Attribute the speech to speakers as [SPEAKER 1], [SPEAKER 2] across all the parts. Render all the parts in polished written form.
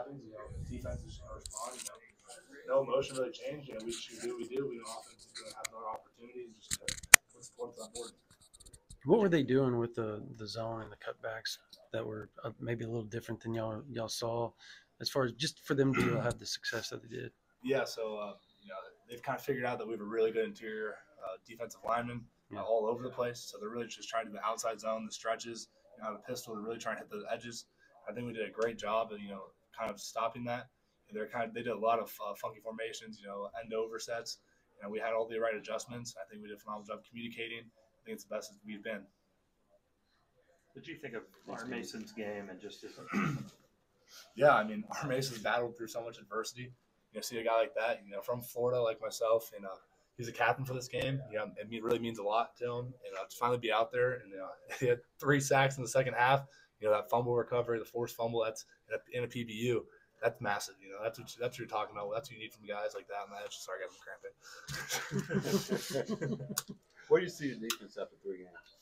[SPEAKER 1] happens, defense is going to respond. No emotion really changed. We just do what we do. We don't often have no opportunities. Just put points on board.
[SPEAKER 2] What were they doing with the zone and the cutbacks that were maybe a little different than y'all saw, as far as just for them to have the success that they did?
[SPEAKER 1] Yeah, so they've kind of figured out that we have a really good interior defensive lineman all over the place. So they're really just trying to do the outside zone, the stretches, have a pistol. They're really trying to hit the edges. I think we did a great job of kind of stopping that. They did a lot of funky formations, end over sets. We had all the right adjustments. I think we did a phenomenal job communicating. I think it's the best we've been.
[SPEAKER 3] What did you think of R. Mason's game and just his?
[SPEAKER 1] Yeah, I mean, R. Mason's battled through so much adversity. See a guy like that, from Florida, like myself, he's a captain for this game. It really means a lot to him. To finally be out there, and he had 3 sacks in the second half. That fumble recovery, the forced fumble, that's in a PBU. That's massive. That's what you're talking about. That's what you need from guys like that. And that's just sarcasm cramping.
[SPEAKER 4] Where do you see the defense after 3 games?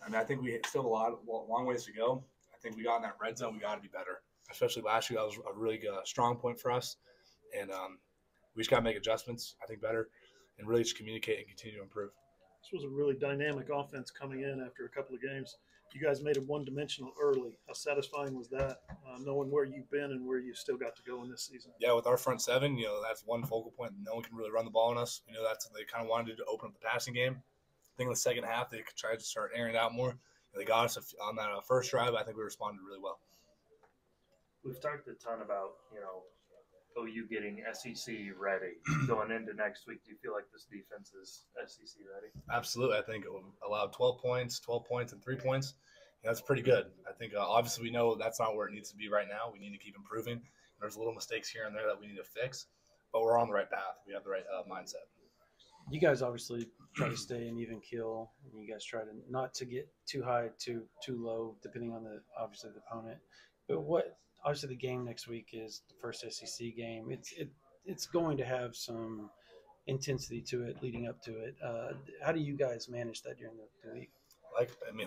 [SPEAKER 1] I mean, I think we still have a long ways to go. I think we got in that red zone. We got to be better. Especially last year, that was a really strong point for us. And we just got to make adjustments, I think, better, and really just communicate and continue to improve.
[SPEAKER 5] This was a really dynamic offense coming in after a couple of games. You guys made it one-dimensional early. How satisfying was that, knowing where you've been and where you still got to go in this season?
[SPEAKER 1] Yeah, with our front seven, that's one focal point. No one can really run the ball on us. They kind of wanted to open up the passing game. I think in the second half they tried to start airing it out more. They got us on that first drive. I think we responded really well.
[SPEAKER 3] We've talked a ton about, OU getting SEC ready going into next week. Do you feel like this defense is SEC ready?
[SPEAKER 1] Absolutely. I think it allowed 12 points and 3 points. That's pretty good. I think obviously we know that's not where it needs to be right now. We need to keep improving. There's little mistakes here and there that we need to fix, but we're on the right path. We have the right mindset.
[SPEAKER 2] You guys obviously try to stay an even keel, and you guys try to not to get too high, too low, depending on the opponent. But obviously the game next week is the first SEC game. It's going to have some intensity to it leading up to it. How do you guys manage that during the week?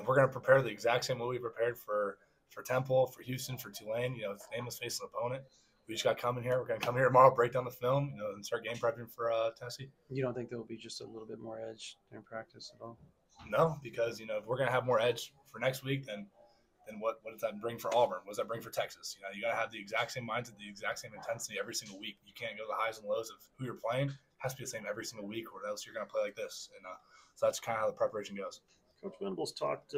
[SPEAKER 1] We're going to prepare the exact same way we prepared for Temple, for Houston, for Tulane. It's nameless facing opponent. We just got coming here. We're going to come here tomorrow, break down the film, and start game prepping for Tennessee.
[SPEAKER 2] You don't think there will be just a little bit more edge during practice at all?
[SPEAKER 1] No, because if we're going to have more edge for next week, then what does that bring for Auburn? What does that bring for Texas? You got to have the exact same mindset, the exact same intensity every single week. You can't go to the highs and lows of who you're playing. It has to be the same every single week, or else you're going to play like this. And so that's kind of how the preparation goes.
[SPEAKER 5] Coach Venables talked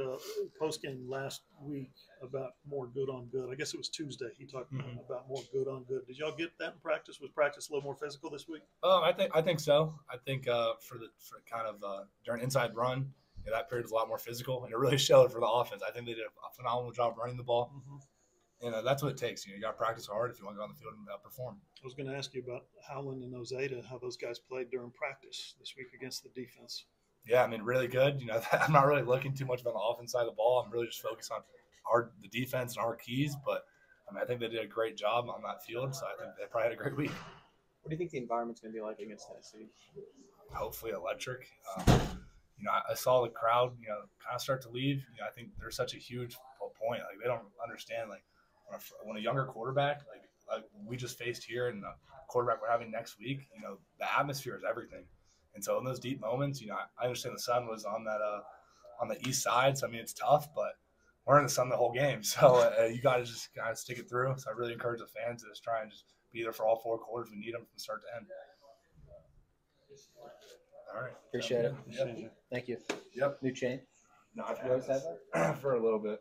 [SPEAKER 5] post-game last week about more good on good. I guess it was Tuesday. He talked about more good on good. Did y'all get that in practice? Was practice a little more physical this week?
[SPEAKER 1] I think so. I think for kind of during inside run, that period was a lot more physical, and it really showed for the offense. I think they did a phenomenal job running the ball. And that's what it takes. You got to practice hard if you want to go on the field and perform.
[SPEAKER 5] I was going to ask you about Howland and Ozeta, how those guys played during practice this week against the defense.
[SPEAKER 1] Yeah, really good. I'm not really looking too much on the offense side of the ball. I'm really just focused on the defense and our keys. But I think they did a great job on that field. So I think they probably had a great week.
[SPEAKER 4] What do you think the environment's going to be like against Tennessee?
[SPEAKER 1] Hopefully electric. I saw the crowd, kind of start to leave. I think there's such a huge point. They don't understand. When a younger quarterback, like we just faced here, and the quarterback we're having next week, the atmosphere is everything. And so in those deep moments, I understand the sun was on the east side. So, it's tough, but we're in the sun the whole game. So you got to just kind of stick it through. So I really encourage the fans to just try and just be there for all 4 quarters. We need them from start to end. All right.
[SPEAKER 4] Appreciate it.
[SPEAKER 1] Yep.
[SPEAKER 4] Thank you.
[SPEAKER 1] Yep.
[SPEAKER 4] New chain?
[SPEAKER 1] No, I've
[SPEAKER 4] You always had that?
[SPEAKER 1] for a little bit.